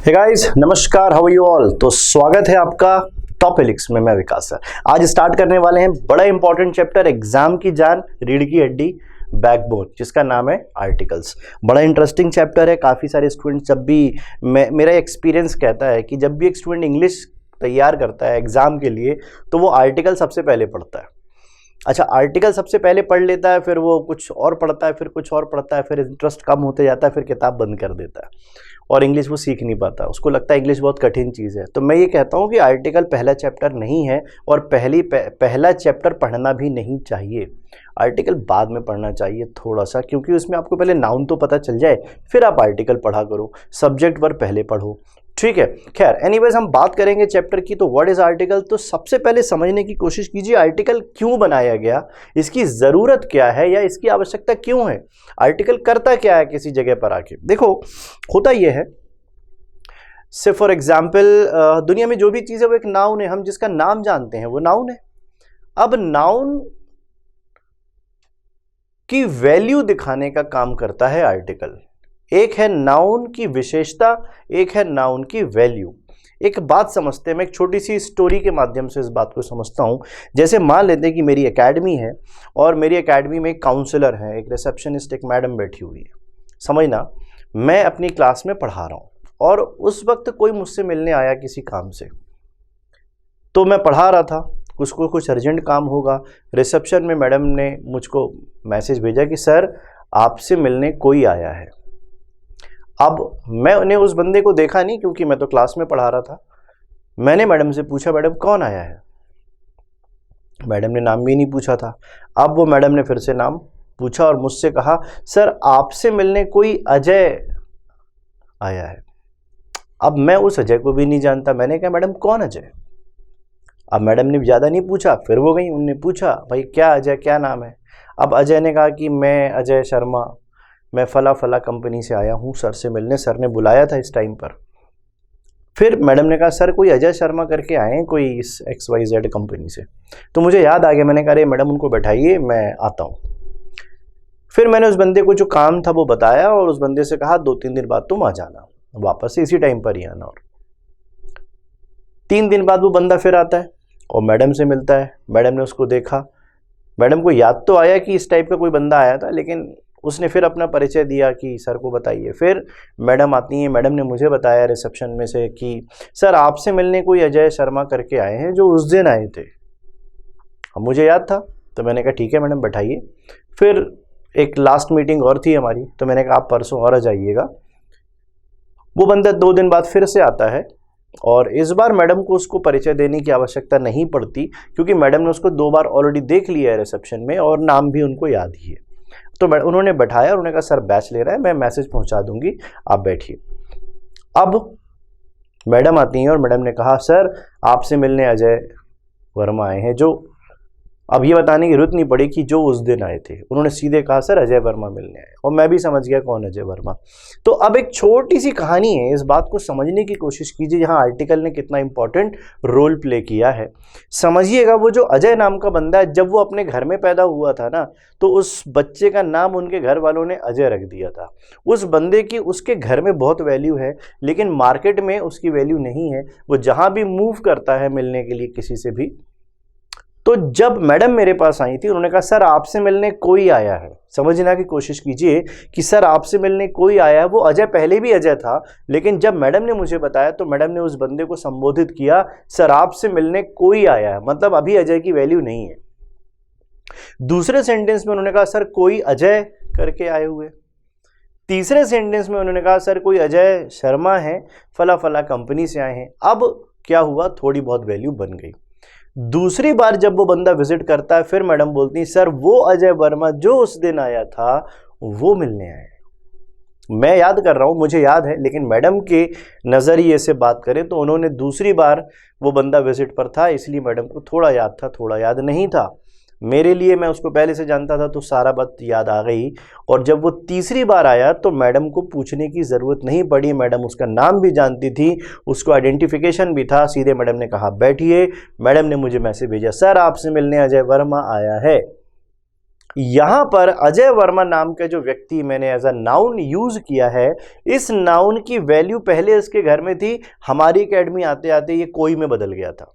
Hey guys, नमस्कार, how are you all. तो स्वागत है आपका टॉप एलिक्स में। मैं विकास सर। आज स्टार्ट करने वाले हैं बड़ा इंपॉर्टेंट चैप्टर, एग्जाम की जान, रीढ़ की हड्डी, बैकबोन, जिसका नाम है आर्टिकल्स। बड़ा इंटरेस्टिंग चैप्टर है। काफ़ी सारे स्टूडेंट, जब भी मेरा एक्सपीरियंस कहता है कि जब भी एक स्टूडेंट इंग्लिश तैयार करता है एग्जाम के लिए तो वो आर्टिकल सबसे पहले पढ़ता है। अच्छा, आर्टिकल सबसे पहले पढ़ लेता है, फिर वो कुछ और पढ़ता है, फिर कुछ और पढ़ता है, फिर इंटरेस्ट कम होते जाता है, फिर किताब बंद कर देता है और इंग्लिश वो सीख नहीं पाता। उसको लगता है इंग्लिश बहुत कठिन चीज़ है। तो मैं ये कहता हूँ कि आर्टिकल पहला चैप्टर नहीं है और पहला चैप्टर पढ़ना भी नहीं चाहिए। आर्टिकल बाद में पढ़ना चाहिए थोड़ा सा, क्योंकि उसमें आपको पहले नाउन तो पता चल जाए, फिर आप आर्टिकल पढ़ा करो। सब्जेक्ट वर्ब पहले पढ़ो, ठीक है। खैर, एनीवेज हम बात करेंगे चैप्टर की। तो व्हाट इज आर्टिकल? तो सबसे पहले समझने की कोशिश कीजिए आर्टिकल क्यों बनाया गया, इसकी ज़रूरत क्या है या इसकी आवश्यकता क्यों है, आर्टिकल करता क्या है किसी जगह पर आके। देखो, होता यह है, से फॉर एग्जाम्पल दुनिया में जो भी चीज़ है वो एक नाउन है। हम जिसका नाम जानते हैं वो नाउन है। अब नाउन की वैल्यू दिखाने का काम करता है आर्टिकल। एक है नाउन की विशेषता, एक है नाउन की वैल्यू। एक बात समझते हैं, मैं एक छोटी सी स्टोरी के माध्यम से इस बात को समझता हूँ। जैसे मान लेते हैं कि मेरी एकेडमी है और मेरी एकेडमी में एक काउंसलर है, एक रिसेप्शनिस्ट, एक मैडम बैठी हुई है। समझना, मैं अपनी क्लास में पढ़ा रहा हूँ और उस वक्त कोई मुझसे मिलने आया किसी काम से। तो मैं पढ़ा रहा था, उसको कुछ अर्जेंट काम होगा। रिसेप्शन में मैडम ने मुझको मैसेज भेजा कि सर आपसे मिलने कोई आया है। अब मैंने उस बंदे को देखा नहीं, क्योंकि मैं तो क्लास में पढ़ा रहा था। मैंने मैडम से पूछा, मैडम कौन आया है? मैडम ने नाम भी नहीं पूछा था। अब वो मैडम ने फिर से नाम पूछा और मुझसे कहा, सर आपसे मिलने कोई अजय आया है। अब मैं उस अजय को भी नहीं जानता। मैंने कहा, मैडम कौन अजय? अब मैडम ने ज़्यादा नहीं पूछा, फिर वो गई, उनने पूछा, भाई क्या अजय, क्या नाम है? अब अजय ने कहा कि मैं अजय शर्मा, मैं फला फला कंपनी से आया हूँ सर से मिलने, सर ने बुलाया था इस टाइम पर। फिर मैडम ने कहा, सर कोई अजय शर्मा करके आए हैं कोई इस XYZ कंपनी से। तो मुझे याद आ गया, मैंने कहा, अरे मैडम उनको बैठाइए, मैं आता हूँ। फिर मैंने उस बंदे को जो काम था वो बताया और उस बंदे से कहा 2-3 दिन बाद तुम आ जाना, वापस से इसी टाइम पर ही आना। और 3 दिन बाद वो बंदा फिर आता है और मैडम से मिलता है। मैडम ने उसको देखा, मैडम को याद तो आया कि इस टाइप का कोई बंदा आया था, लेकिन उसने फिर अपना परिचय दिया कि सर को बताइए। फिर मैडम आती हैं, मैडम ने मुझे बताया रिसेप्शन में से कि सर आपसे मिलने कोई अजय शर्मा करके आए हैं जो उस दिन आए थे। अब मुझे याद था, तो मैंने कहा ठीक है मैडम बैठाइए। फिर एक लास्ट मीटिंग और थी हमारी, तो मैंने कहा आप परसों और आ जाइएगा। वो बंदा 2 दिन बाद फिर से आता है और इस बार मैडम को उसको परिचय देने की आवश्यकता नहीं पड़ती, क्योंकि मैडम ने उसको 2 बार ऑलरेडी देख लिया है रिसेप्शन में और नाम भी उनको याद ही है। तो उन्होंने बैठाया और उन्होंने कहा सर बैच ले रहा है, मैं मैसेज पहुंचा दूंगी, आप बैठिए। अब मैडम आती हैं और मैडम ने कहा, सर आपसे मिलने अजय वर्मा आए हैं। जो अब ये बताने की जरूरत नहीं पड़ी कि जो उस दिन आए थे, उन्होंने सीधे कहा सर अजय वर्मा मिलने आए, और मैं भी समझ गया कौन अजय वर्मा। तो अब एक छोटी सी कहानी है, इस बात को समझने की कोशिश कीजिए यहाँ आर्टिकल ने कितना इंपॉर्टेंट रोल प्ले किया है। समझिएगा, वो जो अजय नाम का बंदा है, जब वो अपने घर में पैदा हुआ था ना, तो उस बच्चे का नाम उनके घर वालों ने अजय रख दिया था। उस बंदे की उसके घर में बहुत वैल्यू है, लेकिन मार्केट में उसकी वैल्यू नहीं है। वो जहाँ भी मूव करता है मिलने के लिए किसी से भी। तो जब मैडम मेरे पास आई थी, उन्होंने कहा सर आपसे मिलने कोई आया है। समझने की कोशिश कीजिए कि सर आपसे मिलने कोई आया है। वो अजय पहले भी अजय था, लेकिन जब मैडम ने मुझे बताया तो मैडम ने उस बंदे को संबोधित किया, सर आपसे मिलने कोई आया है, मतलब अभी अजय की वैल्यू नहीं है। दूसरे सेंटेंस में उन्होंने कहा सर कोई अजय करके आए हुए। तीसरे सेंटेंस में उन्होंने कहा सर कोई अजय शर्मा है, फला फला कंपनी से आए हैं। अब क्या हुआ, थोड़ी बहुत वैल्यू बन गई। दूसरी बार जब वो बंदा विजिट करता है, फिर मैडम बोलती है सर वो अजय वर्मा जो उस दिन आया था वो मिलने आए। मैं याद कर रहा हूँ, मुझे याद है, लेकिन मैडम के नज़रिए से बात करें तो उन्होंने दूसरी बार वो बंदा विजिट पर था, इसलिए मैडम को थोड़ा याद था, थोड़ा याद नहीं था। मेरे लिए, मैं उसको पहले से जानता था तो सारा बात याद आ गई। और जब वो तीसरी बार आया तो मैडम को पूछने की ज़रूरत नहीं पड़ी, मैडम उसका नाम भी जानती थी, उसको आइडेंटिफिकेशन भी था। सीधे मैडम ने कहा बैठिए। मैडम ने मुझे मैसेज भेजा, सर आपसे मिलने अजय वर्मा आया है। यहां पर अजय वर्मा नाम का जो व्यक्ति मैंने एज अ नाउन यूज किया है, इस नाउन की वैल्यू पहले इसके घर में थी, हमारी एकेडमी आते आते ये कोई में बदल गया था,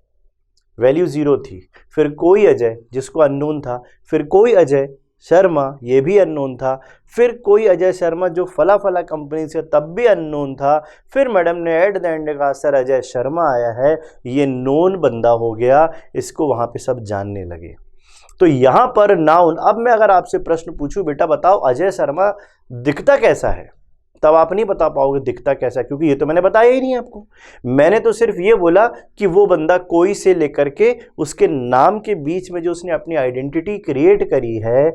वैल्यू 0 थी। फिर कोई अजय जिसको अननोन था, फिर कोई अजय शर्मा ये भी अननोन था, फिर कोई अजय शर्मा जो फला फला कंपनी से तब भी अननोन था, फिर मैडम ने एट द एंड कहा सर अजय शर्मा आया है, ये नोन बंदा हो गया, इसको वहां पे सब जानने लगे। तो यहां पर नाउन, अब मैं अगर आपसे प्रश्न पूछूं बेटा बताओ अजय शर्मा दिखता कैसा है, तब आप नहीं बता पाओगे दिखता कैसा, क्योंकि ये तो मैंने बताया ही नहीं आपको। मैंने तो सिर्फ ये बोला कि वो बंदा कोई से लेकर के उसके नाम के बीच में जो उसने अपनी आइडेंटिटी क्रिएट करी है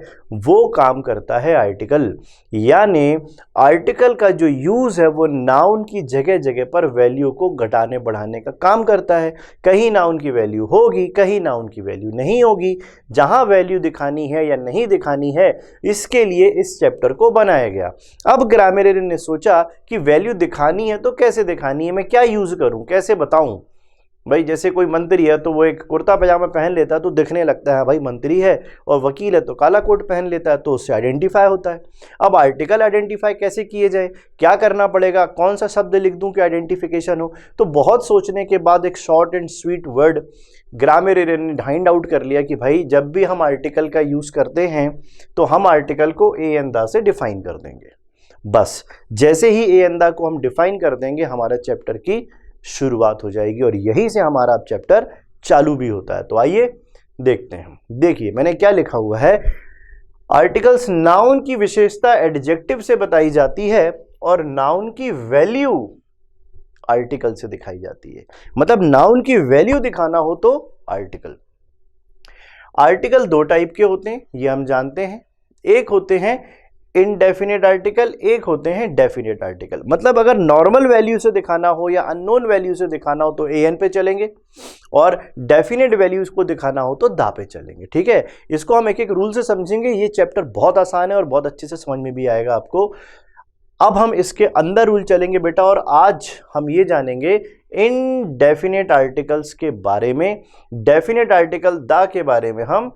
वो काम करता है आर्टिकल। यानी आर्टिकल का जो यूज है वो नाउन की जगह जगह पर वैल्यू को घटाने बढ़ाने का काम करता है। कहीं नाउन की वैल्यू होगी, कहीं नाउन की वैल्यू नहीं होगी। जहां वैल्यू दिखानी है या नहीं दिखानी है, इसके लिए इस चैप्टर को बनाया गया। अब ग्रामर ने सोचा कि वैल्यू दिखानी है तो कैसे दिखानी है, मैं क्या यूज करूं, कैसे बताऊं। भाई जैसे कोई मंत्री है तो वो एक कुर्ता पजामा पहन लेता है तो दिखने लगता है भाई मंत्री है, और वकील है तो काला कोट पहन लेता है तो उससे आइडेंटिफाई होता है। अब आर्टिकल आइडेंटिफाई कैसे किए जाए, क्या करना पड़ेगा, कौन सा शब्द लिख दूं कि आइडेंटिफिकेशन हो। तो बहुत सोचने के बाद एक short and sweet word grammar ने फाइंड आउट कर लिया कि भाई जब भी हम आर्टिकल का यूज करते हैं तो हम आर्टिकल को ए एंड द से डिफाइन कर देंगे। बस जैसे ही ए एंड द को हम डिफाइन कर देंगे हमारा चैप्टर की शुरुआत हो जाएगी, और यहीं से हमारा अब चैप्टर चालू भी होता है। तो आइए देखते हैं। देखिए मैंने क्या लिखा हुआ है, आर्टिकल्स नाउन की विशेषता एडजेक्टिव से बताई जाती है और नाउन की वैल्यू आर्टिकल से दिखाई जाती है। मतलब नाउन की वैल्यू दिखाना हो तो आर्टिकल। आर्टिकल दो टाइप के होते हैं ये हम जानते हैं, एक होते हैं इनडेफिनेट आर्टिकल, एक होते हैं डेफिनेट आर्टिकल। मतलब अगर नॉर्मल वैल्यू से दिखाना हो या अननोन वैल्यू से दिखाना हो तो एन पे चलेंगे, और डेफिनेट वैल्यूज को दिखाना हो तो दा पे चलेंगे। ठीक है, इसको हम एक एक रूल से समझेंगे। ये चैप्टर बहुत आसान है और बहुत अच्छे से समझ में भी आएगा आपको। अब हम इसके अंदर रूल चलेंगे बेटा, और आज हम ये जानेंगे इनडेफिनेट आर्टिकल्स के बारे में। डेफिनेट आर्टिकल दा के बारे में हम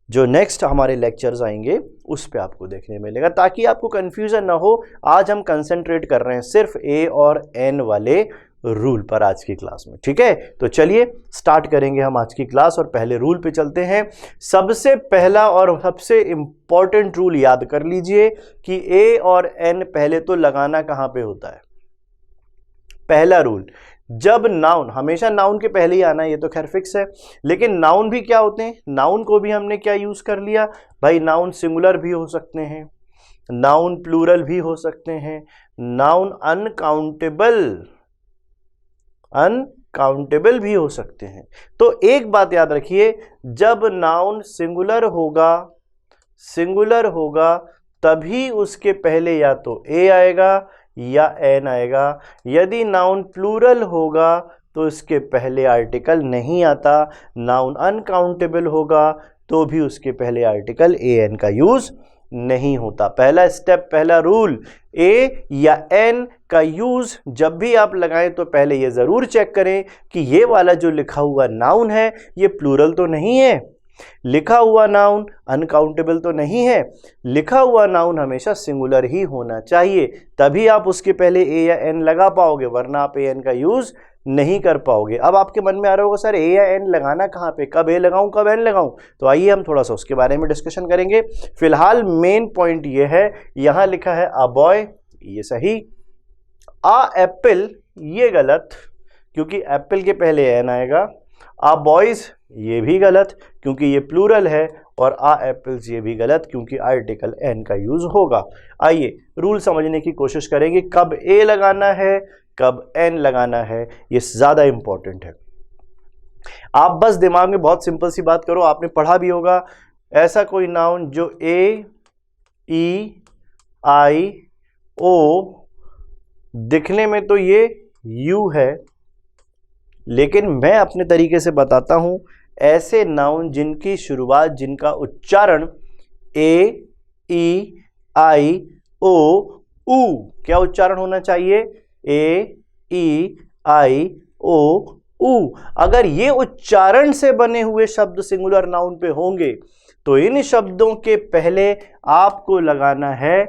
जो नेक्स्ट हमारे लेक्चर्स आएंगे उस पे आपको देखने मिलेगा, ताकि आपको कंफ्यूजन ना हो। आज हम कंसंट्रेट कर रहे हैं सिर्फ ए और एन वाले रूल पर आज की क्लास में। ठीक है, तो चलिए स्टार्ट करेंगे हम आज की क्लास और पहले रूल पे चलते हैं। सबसे पहला और सबसे इंपॉर्टेंट रूल याद कर लीजिए कि ए और एन पहले तो लगाना कहां पे होता है। पहला रूल, जब नाउन, हमेशा नाउन के पहले ही आना है, ये तो खैर फिक्स है, लेकिन नाउन भी क्या होते हैं, नाउन को भी हमने क्या यूज कर लिया भाई, नाउन सिंगुलर भी हो सकते हैं, नाउन प्लूरल भी हो सकते हैं, नाउन अनकाउंटेबल भी हो सकते हैं। तो एक बात याद रखिए, जब नाउन सिंगुलर होगा तभी उसके पहले या तो ए आएगा या एन आएगा। यदि नाउन प्लूरल होगा तो इसके पहले आर्टिकल नहीं आता। नाउन अनकाउंटेबल होगा तो भी उसके पहले आर्टिकल ए एन का यूज नहीं होता। पहला स्टेप, पहला रूल, ए या एन का यूज जब भी आप लगाएं तो पहले ये जरूर चेक करें कि ये वाला जो लिखा हुआ नाउन है ये प्लूरल तो नहीं है, लिखा हुआ नाउन अनकाउंटेबल तो नहीं है, लिखा हुआ नाउन हमेशा सिंगुलर ही होना चाहिए, तभी आप उसके पहले ए या एन लगा पाओगे, वरना आप ए एन का यूज नहीं कर पाओगे। अब आपके मन में आ रहा होगा सर ए या एन लगाना कहाँ पे, कब ए लगाऊं कब एन लगाऊं, तो आइए हम थोड़ा सा उसके बारे में डिस्कशन करेंगे। फिलहाल मेन पॉइंट ये है, यहां लिखा है अ बॉय, ये सही, अ एप्पल ये गलत क्योंकि एप्पल के पहले एन आएगा, आ बॉयज ये भी गलत क्योंकि ये प्लूरल है, और आ एप्पल्स ये भी गलत क्योंकि आर्टिकल एन का यूज होगा। आइए रूल समझने की कोशिश करेंगे, कब ए लगाना है कब एन लगाना है, ये ज्यादा इंपॉर्टेंट है। आप बस दिमाग में बहुत सिंपल सी बात करो, आपने पढ़ा भी होगा, ऐसा कोई नाउन जो ए ई आई ओ दिखने में तो ये यू है, लेकिन मैं अपने तरीके से बताता हूं, ऐसे नाउन जिनकी शुरुआत, जिनका उच्चारण ए ई आई ओ ऊ, क्या उच्चारण होना चाहिए, ए ई आई ओ ऊ। अगर ये उच्चारण से बने हुए शब्द सिंगुलर नाउन पे होंगे तो इन शब्दों के पहले आपको लगाना है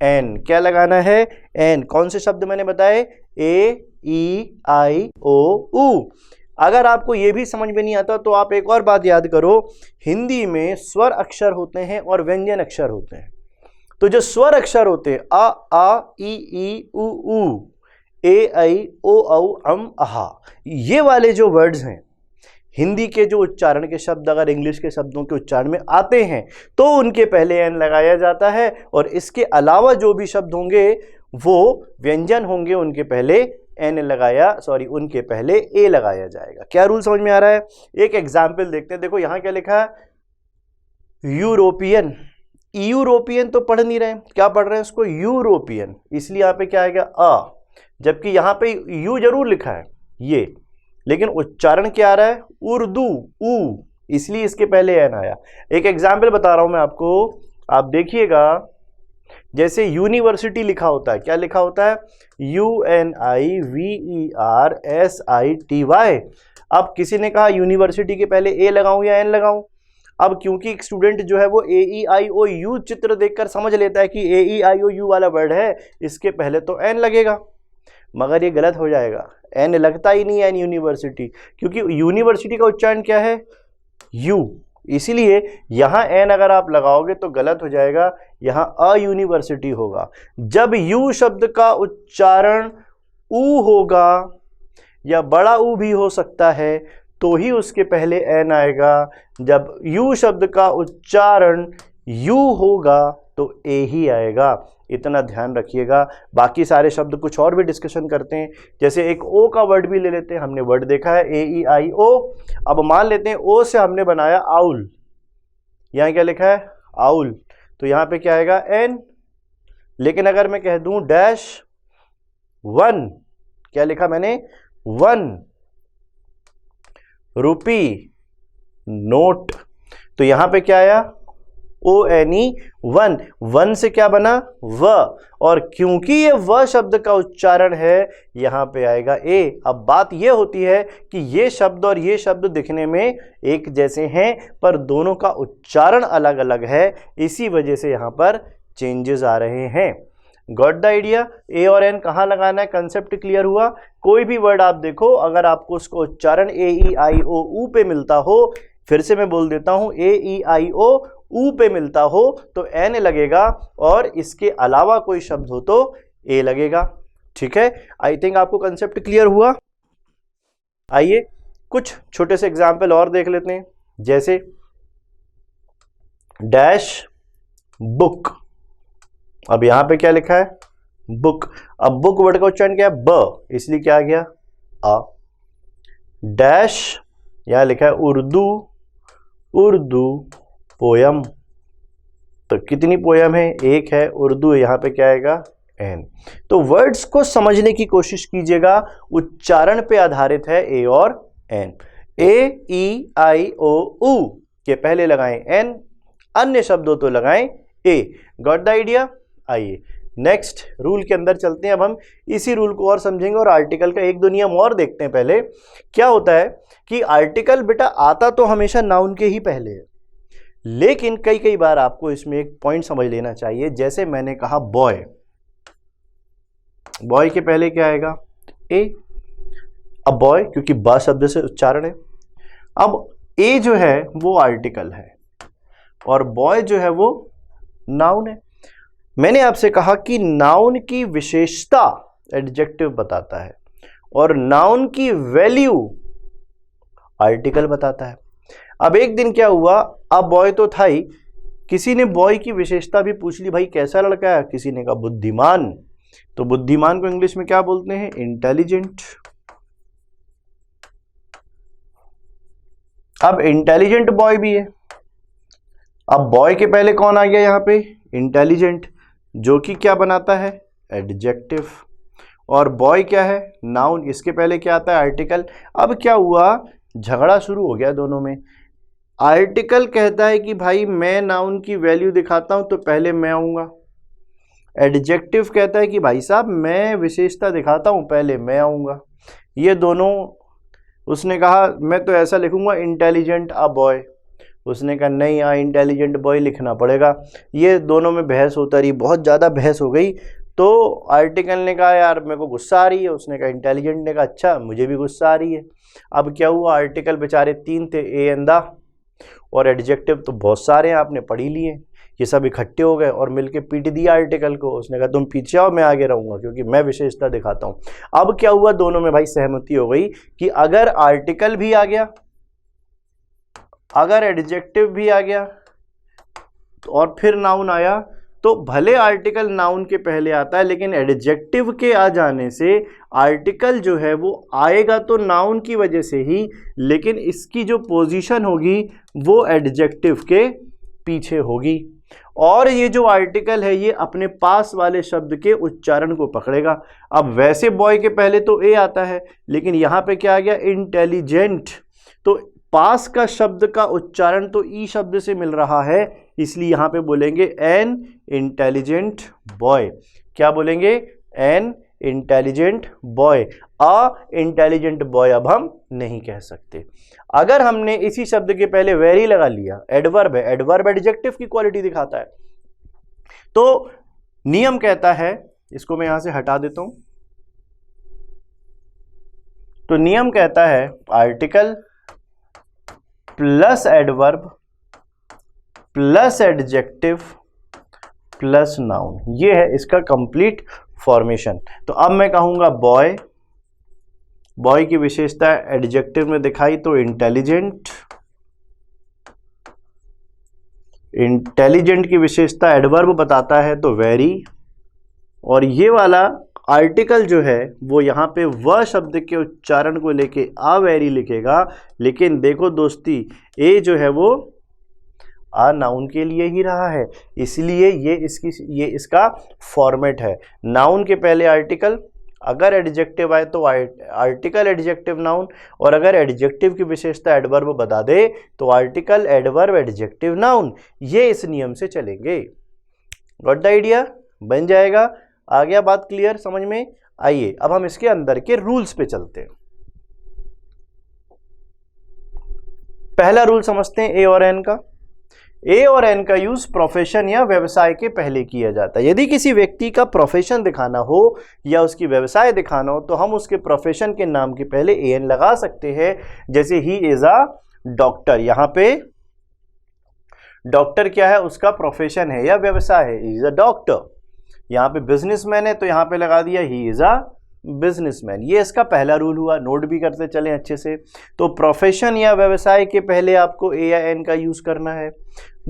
एन। क्या लगाना है? एन। कौन से शब्द मैंने बताए? ए, ई, आई, ओ, ऊ। अगर आपको ये भी समझ में नहीं आता तो आप एक और बात याद करो, हिंदी में स्वर अक्षर होते हैं और व्यंजन अक्षर होते हैं। तो जो स्वर अक्षर होते हैं आ, ई, उ, ए, आई, ओ, औ, अहा, ये वाले जो वर्ड्स हैं हिंदी के, जो उच्चारण के शब्द अगर इंग्लिश के शब्दों के उच्चारण में आते हैं तो उनके पहले एन लगाया जाता है, और इसके अलावा जो भी शब्द होंगे वो व्यंजन होंगे उनके पहले एन उनके पहले ए लगाया जाएगा। क्या रूल समझ में आ रहा है? एक एग्जाम्पल देखते हैं। देखो यहां क्या लिखा है? यूरोपियन। यूरोपियन तो पढ़ नहीं रहे, क्या पढ़ रहे हैं उसको? यूरोपियन। इसलिए यहां पे क्या आएगा? अ। जबकि यहां पे यू जरूर लिखा है ये, लेकिन उच्चारण क्या आ रहा है? उर्दू, ऊ, इसलिए इसके पहले एन आया। एक एग्जाम्पल बता रहा हूं मैं आपको, आप देखिएगा। जैसे यूनिवर्सिटी लिखा होता है, क्या लिखा होता है? UNIVERSITY। अब किसी ने कहा यूनिवर्सिटी के पहले ए लगाऊं या एन लगाऊं? अब क्योंकि एक स्टूडेंट जो है वो AEIOU चित्र देखकर समझ लेता है कि AEIOU वाला वर्ड है, इसके पहले तो एन लगेगा, मगर ये गलत हो जाएगा। एन लगता ही नहीं है एन यूनिवर्सिटी, क्योंकि यूनिवर्सिटी का उच्चारण क्या है? यू। इसीलिए यहां एन अगर आप लगाओगे तो गलत हो जाएगा, यहां अ यूनिवर्सिटी होगा। जब यू शब्द का उच्चारण ऊ होगा, या बड़ा ऊ भी हो सकता है, तो ही उसके पहले एन आएगा। जब यू शब्द का उच्चारण यू होगा तो ए ही आएगा। इतना ध्यान रखिएगा। बाकी सारे शब्द कुछ और भी डिस्कशन करते हैं। जैसे एक ओ का वर्ड भी ले लेते हैं, हमने वर्ड देखा है AEIO। अब मान लेते हैं ओ से हमने बनाया आउल, यहां क्या लिखा है? आउल, तो यहां पे क्या आएगा? एन। लेकिन अगर मैं कह दूं डैश वन, क्या लिखा मैंने? वन रुपी नोट, तो यहां पे क्या आया? ONE, one. वन से क्या बना? व, और क्योंकि ये व शब्द का उच्चारण है यहां पे आएगा ए। अब बात ये होती है कि ये शब्द और ये शब्द दिखने में एक जैसे हैं, पर दोनों का उच्चारण अलग अलग है, इसी वजह से यहां पर चेंजेस आ रहे हैं। Got the idea? ए और एन कहाँ लगाना है? कंसेप्ट क्लियर हुआ? कोई भी वर्ड आप देखो, अगर आपको उसका उच्चारण AEIOU पे मिलता हो, फिर से मैं बोल देता हूं, AEIOU पे मिलता हो तो एन लगेगा, और इसके अलावा कोई शब्द हो तो ए लगेगा। ठीक है, आई थिंक आपको कंसेप्ट क्लियर हुआ। आइए कुछ छोटे से एग्जाम्पल और देख लेते हैं। जैसे डैश बुक, अब यहां पे क्या लिखा है? बुक। अब बुक वर्ड का उच्चारण क्या है? ब, इसलिए क्या आ गया? आ। डैश, यहां लिखा है उर्दू, उर्दू पोयम, तो कितनी पोयम है? एक है। उर्दू यहां पे क्या आएगा? एन। तो वर्ड्स को समझने की कोशिश कीजिएगा, उच्चारण पे आधारित है ए और एन। AEIOU के पहले लगाएं एन, अन्य शब्दों तो लगाएं ए। Got the idea? आइए नेक्स्ट रूल के अंदर चलते हैं। अब हम इसी रूल को और समझेंगे और आर्टिकल का एक दो नियम और देखते हैं। पहले क्या होता है कि आर्टिकल बेटा आता तो हमेशा नाउन के ही पहले है, लेकिन कई कई बार आपको इसमें एक पॉइंट समझ लेना चाहिए। जैसे मैंने कहा बॉय, बॉय के पहले क्या आएगा? ए। अब बॉय क्योंकि बा शब्द से उच्चारण है, अब ए जो है वो आर्टिकल है और बॉय जो है वो नाउन है। मैंने आपसे कहा कि नाउन की विशेषता एडजेक्टिव बताता है और नाउन की वैल्यू आर्टिकल बताता है। अब एक दिन क्या हुआ, अब बॉय तो था ही, किसी ने बॉय की विशेषता भी पूछ ली, भाई कैसा लड़का है? किसी ने कहा बुद्धिमान, तो बुद्धिमान को इंग्लिश में क्या बोलते हैं? इंटेलिजेंट। अब इंटेलिजेंट बॉय भी है, अब बॉय के पहले कौन आ गया यहां पे? इंटेलिजेंट, जो कि क्या बनाता है? एडजेक्टिव। और बॉय क्या है? नाउन, इसके पहले क्या आता है? आर्टिकल। अब क्या हुआ, झगड़ा शुरू हो गया दोनों में। आर्टिकल कहता है कि भाई मैं नाउन की वैल्यू दिखाता हूं तो पहले मैं आऊंगा। एडजेक्टिव कहता है कि भाई साहब मैं विशेषता दिखाता हूं पहले मैं आऊंगा। ये दोनों उसने कहा मैं तो ऐसा लिखूंगा इंटेलिजेंट अ बॉय। उसने कहा नहीं, यहाँ इंटेलिजेंट बॉय लिखना पड़ेगा। ये दोनों में बहस होता रही, बहुत ज़्यादा बहस हो गई। तो आर्टिकल ने कहा यार मेरे को गुस्सा आ रही है, उसने कहा इंटेलिजेंट ने कहा अच्छा मुझे भी गुस्सा आ रही है। अब क्या हुआ, आर्टिकल बेचारे 3 थे, ए एंड द, और एडजेक्टिव तो बहुत सारे हैं, आपने पढ़ ही लिए। ये सब इकट्ठे हो गए और मिलके पीट दिया आर्टिकल को। उसने कहा तुम पीछे आओ, मैं आगे रहूंगा क्योंकि मैं विशेषता दिखाता हूं। अब क्या हुआ, दोनों में भाई सहमति हो गई कि अगर आर्टिकल भी आ गया, अगर एडजेक्टिव भी आ गया और फिर नाउन आया, तो भले आर्टिकल नाउन के पहले आता है लेकिन एडजेक्टिव के आ जाने से आर्टिकल जो है वो आएगा तो नाउन की वजह से ही, लेकिन इसकी जो पोजीशन होगी वो एडजेक्टिव के पीछे होगी। और ये जो आर्टिकल है ये अपने पास वाले शब्द के उच्चारण को पकड़ेगा। अब वैसे बॉय के पहले तो ए आता है, लेकिन यहां पे क्या आ गया, इंटेलिजेंट। तो पास का शब्द का उच्चारण तो ई शब्द से मिल रहा है, इसलिए यहां पे बोलेंगे एन इंटेलिजेंट बॉय। क्या बोलेंगे, an intelligent boy. A intelligent boy अब हम नहीं कह सकते। अगर हमने इसी शब्द के पहले वेरी लगा लिया, एडवर्ब है, एडवर्ब एडजेक्टिव की क्वालिटी दिखाता है, तो नियम कहता है, इसको मैं यहां से हटा देता हूं, तो नियम कहता है article plus adverb plus adjective plus noun, ये है इसका कंप्लीट फॉर्मेशन। तो अब मैं कहूंगा बॉय, बॉय की विशेषता एडजेक्टिव में दिखाई तो इंटेलिजेंट, इंटेलिजेंट की विशेषता एडवर्ब बताता है तो वेरी, और ये वाला आर्टिकल जो है वो यहाँ पे वह शब्द के उच्चारण को लेके आ वेरी लिखेगा, लेकिन देखो दोस्ती ए जो है वो आ नाउन के लिए ही रहा है, इसलिए ये इसका फॉर्मेट है। नाउन के पहले आर्टिकल, अगर एडजेक्टिव आए तो आर्टिकल एडजेक्टिव नाउन, और अगर एडजेक्टिव की विशेषता एडवर्ब बता दे तो आर्टिकल एडवर्ब एडजेक्टिव नाउन। ये इस नियम से चलेंगे। गॉट द आइडिया, बन जाएगा। आ गया बात क्लियर समझ में? आइए अब हम इसके अंदर के रूल्स पे चलते हैं। पहला रूल समझते हैं ए और एन का। ए और एन का यूज प्रोफेशन या व्यवसाय के पहले किया जाता है। यदि किसी व्यक्ति का प्रोफेशन दिखाना हो या उसकी व्यवसाय दिखाना हो तो हम उसके प्रोफेशन के नाम के पहले ए एन लगा सकते हैं। जैसे ही इज अ डॉक्टर, यहां पे डॉक्टर क्या है, उसका प्रोफेशन है या व्यवसाय है, इज अ डॉक्टर। यहां पे बिजनेसमैन है तो यहां पे लगा दिया ही इज अ बिजनेसमैन। ये इसका पहला रूल हुआ, नोट भी करते चलें अच्छे से। तो प्रोफेशन या व्यवसाय के पहले आपको ए या एन का यूज करना है।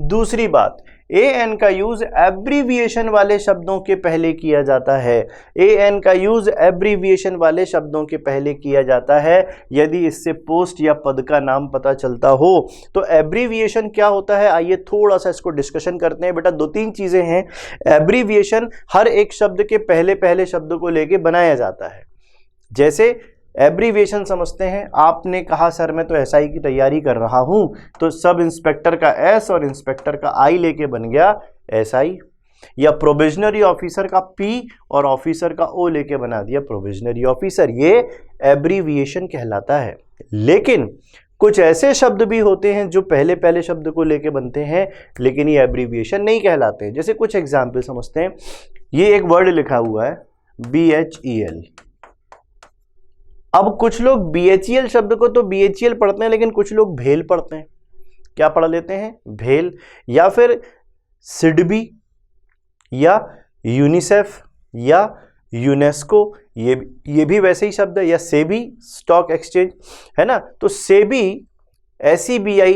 दूसरी बात, ए एन का यूज एब्रीविएशन वाले शब्दों के पहले किया जाता है। ए एन का यूज एब्रीविएशन वाले शब्दों के पहले किया जाता है यदि इससे पोस्ट या पद का नाम पता चलता हो। तो एब्रीविएशन क्या होता है, आइए थोड़ा सा इसको डिस्कशन करते हैं। बेटा 2-3 चीजें हैं। एब्रीविएशन हर एक शब्द के पहले पहले शब्द को लेके बनाया जाता है। जैसे एब्रीविएशन समझते हैं, आपने कहा सर मैं तो एसआई की तैयारी कर रहा हूं, तो सब इंस्पेक्टर का एस और इंस्पेक्टर का आई लेके बन गया एसआई। या प्रोविजनरी ऑफिसर का पी और ऑफिसर का ओ लेके बना दिया प्रोविजनरी ऑफिसर। ये एब्रीविएशन कहलाता है। लेकिन कुछ ऐसे शब्द भी होते हैं जो पहले पहले शब्द को लेके बनते हैं लेकिन ये एब्रीविएशन नहीं कहलाते। जैसे कुछ एग्जाम्पल समझते हैं। ये एक वर्ड लिखा हुआ है BHEL। अब कुछ लोग BHEL शब्द को तो BHEL पढ़ते हैं लेकिन कुछ लोग भेल पढ़ते हैं। क्या पढ़ लेते हैं, भेल। या फिर सिडबी या यूनिसेफ या यूनेस्को, ये भी वैसे ही शब्द है। या सेबी, स्टॉक एक्सचेंज, है ना। तो सेबी SEBI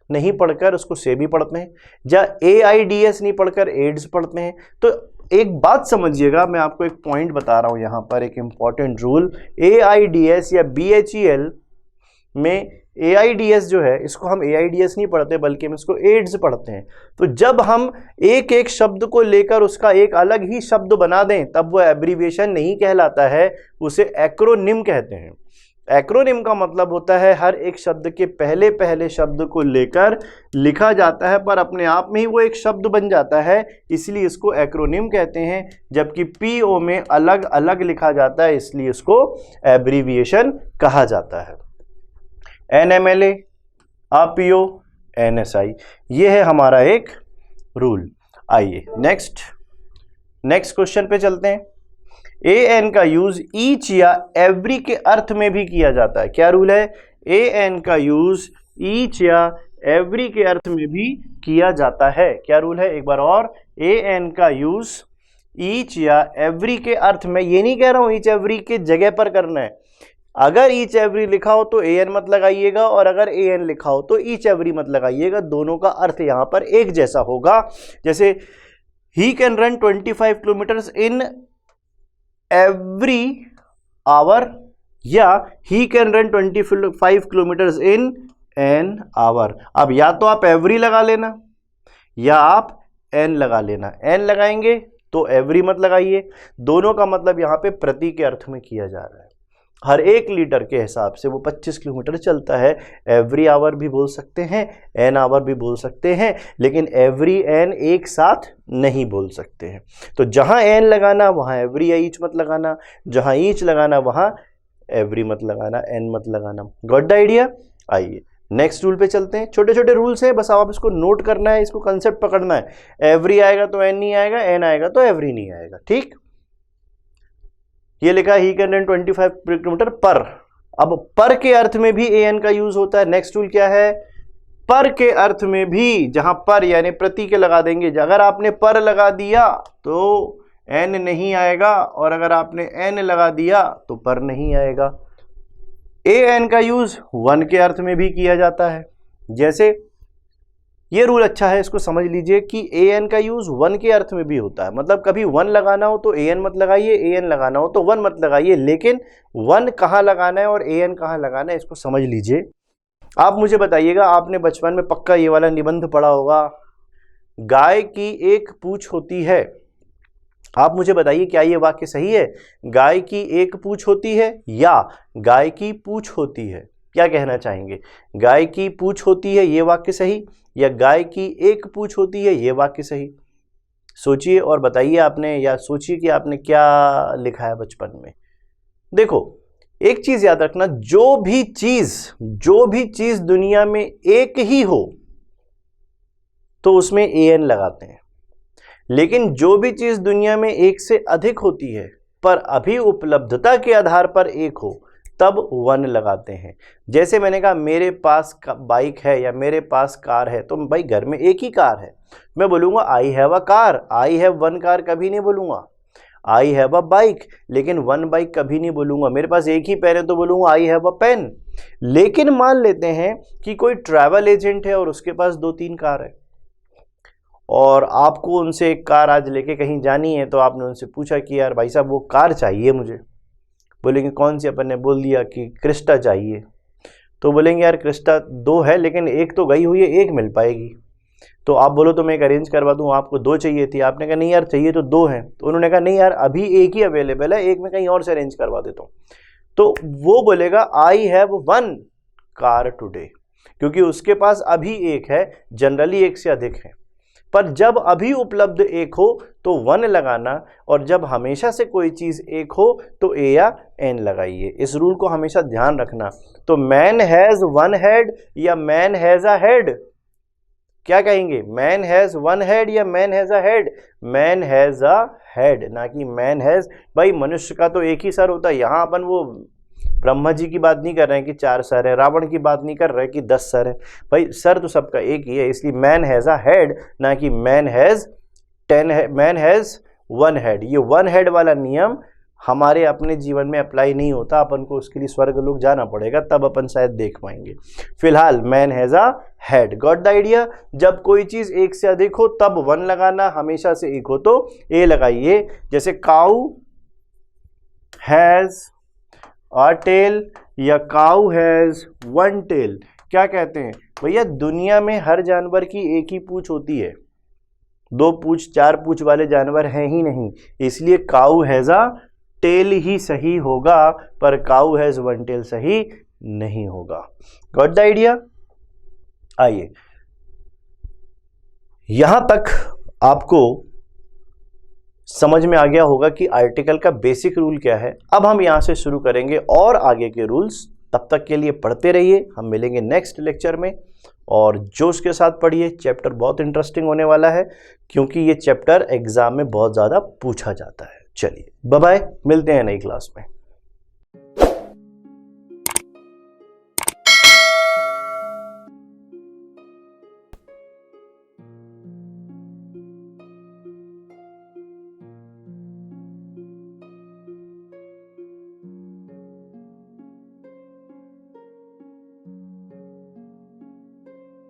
नहीं पढ़कर उसको सेबी पढ़ते हैं, या AIDS नहीं पढ़कर एड्स पढ़ते हैं। तो एक बात समझिएगा, मैं आपको एक पॉइंट बता रहा हूं यहां पर, एक इंपॉर्टेंट रूल। AIDS या BHEL में AIDS जो है इसको हम AIDS नहीं पढ़ते बल्कि हम इसको एड्स पढ़ते हैं। तो जब हम एक एक शब्द को लेकर उसका एक अलग ही शब्द बना दें तब वो एब्रीविएशन नहीं कहलाता है, उसे एक्रोनिम कहते हैं। एक्रोनिम का मतलब होता है हर एक शब्द के पहले पहले शब्द को लेकर लिखा जाता है पर अपने आप में ही वो एक शब्द बन जाता है, इसलिए इसको एक्रोनिम कहते हैं। जबकि PO में अलग अलग लिखा जाता है इसलिए इसको एब्रीविएशन कहा जाता है। NMLA, APO, NSI, ये है हमारा एक रूल। आइए नेक्स्ट क्वेश्चन पे चलते हैं। AN का यूज ईच या एवरी के अर्थ में भी किया जाता है। क्या रूल है? AN का यूज ईच या एवरी के अर्थ में भी किया जाता है। क्या रूल है? एक बार और, AN का यूज ईच या एवरी के अर्थ में, ये नहीं कह रहा हूं ईच एवरी के जगह पर करना है। अगर ईच एवरी लिखा हो तो AN मत लगाइएगा, और अगर AN लिखा हो तो ईच एवरी मत लगाइएगा। दोनों का अर्थ यहां पर एक जैसा होगा। जैसे he can run 25 kilometres in every hour, या he can run 25 kilometres in an hour. अब या तो आप एवरी लगा लेना या आप एन लगा लेना। एन लगाएंगे तो एवरी मत लगाइए। दोनों का मतलब यहां पे प्रति के अर्थ में किया जा रहा है। हर 1 लीटर के हिसाब से वो 25 किलोमीटर चलता है। एवरी आवर भी बोल सकते हैं, एन आवर भी बोल सकते हैं, लेकिन एवरी एन एक साथ नहीं बोल सकते हैं। तो जहां एन लगाना वहां एवरी या ईच मत लगाना, जहां ईच लगाना वहां एवरी मत लगाना, एन मत लगाना। Got the idea? आइए नेक्स्ट रूल पे चलते हैं। छोटे छोटे रूल्स हैं, बस आप इसको नोट करना है, इसको कंसेप्ट पकड़ना है। एवरी आएगा तो एन नहीं आएगा, एन आएगा तो एवरी नहीं आएगा। ठीक, ये लिखा है ही कैन रन 25 किलोमीटर पर। अब पर के अर्थ में भी AN का यूज होता है। नेक्स्ट रूल क्या है? पर के अर्थ में भी, जहां पर यानी प्रति के लगा देंगे। अगर आपने पर लगा दिया तो N नहीं आएगा, और अगर आपने N लगा दिया तो पर नहीं आएगा। AN का यूज 1 के अर्थ में भी किया जाता है। जैसे ये रूल अच्छा है, इसको समझ लीजिए कि AN का यूज 1 के अर्थ में भी होता है। मतलब कभी 1 लगाना हो तो AN मत लगाइए, AN लगाना हो तो 1 मत लगाइए, लेकिन 1 कहाँ लगाना है और AN कहाँ लगाना है इसको समझ लीजिए। आप मुझे बताइएगा, आपने बचपन में पक्का ये वाला निबंध पढ़ा होगा, गाय की एक पूंछ होती है। आप मुझे बताइए क्या ये वाक्य सही है? गाय की एक पूंछ होती है या गाय की पूंछ होती है? क्या कहना चाहेंगे? गाय की पूंछ होती है ये वाक्य सही, या गाय की एक पूंछ होती है ये वाक्य सही? सोचिए और बताइए आपने, या सोचिए कि आपने क्या लिखा है बचपन में। देखो एक चीज याद रखना, जो भी चीज दुनिया में एक ही हो तो उसमें AN लगाते हैं, लेकिन जो भी चीज दुनिया में एक से अधिक होती है पर अभी उपलब्धता के आधार पर एक हो तब 1 लगाते हैं। जैसे मैंने कहा मेरे पास बाइक है या मेरे पास कार है, तो भाई घर में एक ही कार है, मैं बोलूँगा I have a car. I have 1 car कभी नहीं बोलूँगा। आई हैव अ बाइक, लेकिन 1 बाइक कभी नहीं बोलूँगा। मेरे पास एक ही पेन है तो बोलूँगा आई हैव अ पेन। लेकिन मान लेते हैं कि कोई ट्रैवल एजेंट है और उसके पास 2-3 कार है, और आपको उनसे एक कार आज लेके कहीं जानी है, तो आपने उनसे पूछा कि यार भाई साहब वो कार चाहिए मुझे। बोलेंगे कौन सी? अपन ने बोल दिया कि क्रिस्टा चाहिए। तो बोलेंगे यार क्रिस्टा 2 है, लेकिन एक तो गई हुई है, एक मिल पाएगी। तो आप बोलो तो मैं एक अरेंज करवा दूं, आपको 2 चाहिए थी। आपने कहा नहीं यार चाहिए तो 2 हैं। तो उन्होंने कहा नहीं यार अभी एक ही अवेलेबल है, एक मैं कहीं और से अरेंज करवा देता हूँ। तो वो बोलेगा आई हैव 1 कार टुडे, क्योंकि उसके पास अभी एक है, जनरली एक से अधिक है। पर जब अभी उपलब्ध एक हो तो 1 लगाना, और जब हमेशा से कोई चीज एक हो तो A या N लगाइए। इस रूल को हमेशा ध्यान रखना। तो मैन हैज 1 हेड या मैन हैज अ हेड? क्या कहेंगे? मैन हैज 1 हेड या man has a head? Man has a head, ना कि मैन हैज। भाई मनुष्य का तो एक ही सर होता है। यहां अपन वो ब्रह्मा जी की बात नहीं कर रहे हैं कि 4 सर है, रावण की बात नहीं कर रहे हैं कि 10 सर है। भाई सर तो सबका एक ही है, इसलिए मैन हैज अ हेड, ना कि मैन हैज 1 हेड। ये 1 हेड वाला नियम हमारे अपने जीवन में अप्लाई नहीं होता। अपन को उसके लिए स्वर्ग लोक जाना पड़ेगा, तब अपन शायद देख पाएंगे। फिलहाल man has a head. Got the idea? जब कोई चीज एक से अधिक हो तब 1 लगाना, हमेशा से एक हो तो A लगाइए। जैसे काऊ हैज अ टेल या काऊ हैज 1 टेल। क्या कहते हैं भैया? दुनिया में हर जानवर की एक ही पूंछ होती है, 2 पूंछ 4 पूंछ वाले जानवर हैं ही नहीं, इसलिए काऊ हैज अ टेल ही सही होगा, पर काऊ हैज 1 टेल सही नहीं होगा। Got the idea? आइए यहां तक आपको समझ में आ गया होगा कि आर्टिकल का बेसिक रूल क्या है। अब हम यहां से शुरू करेंगे और आगे के रूल्स तब तक के लिए पढ़ते रहिए, हम मिलेंगे नेक्स्ट लेक्चर में। और जोश के साथ पढ़िए, चैप्टर बहुत इंटरेस्टिंग होने वाला है क्योंकि ये चैप्टर एग्जाम में बहुत ज़्यादा पूछा जाता है। चलिए बाय बाय, मिलते हैं नई क्लास में।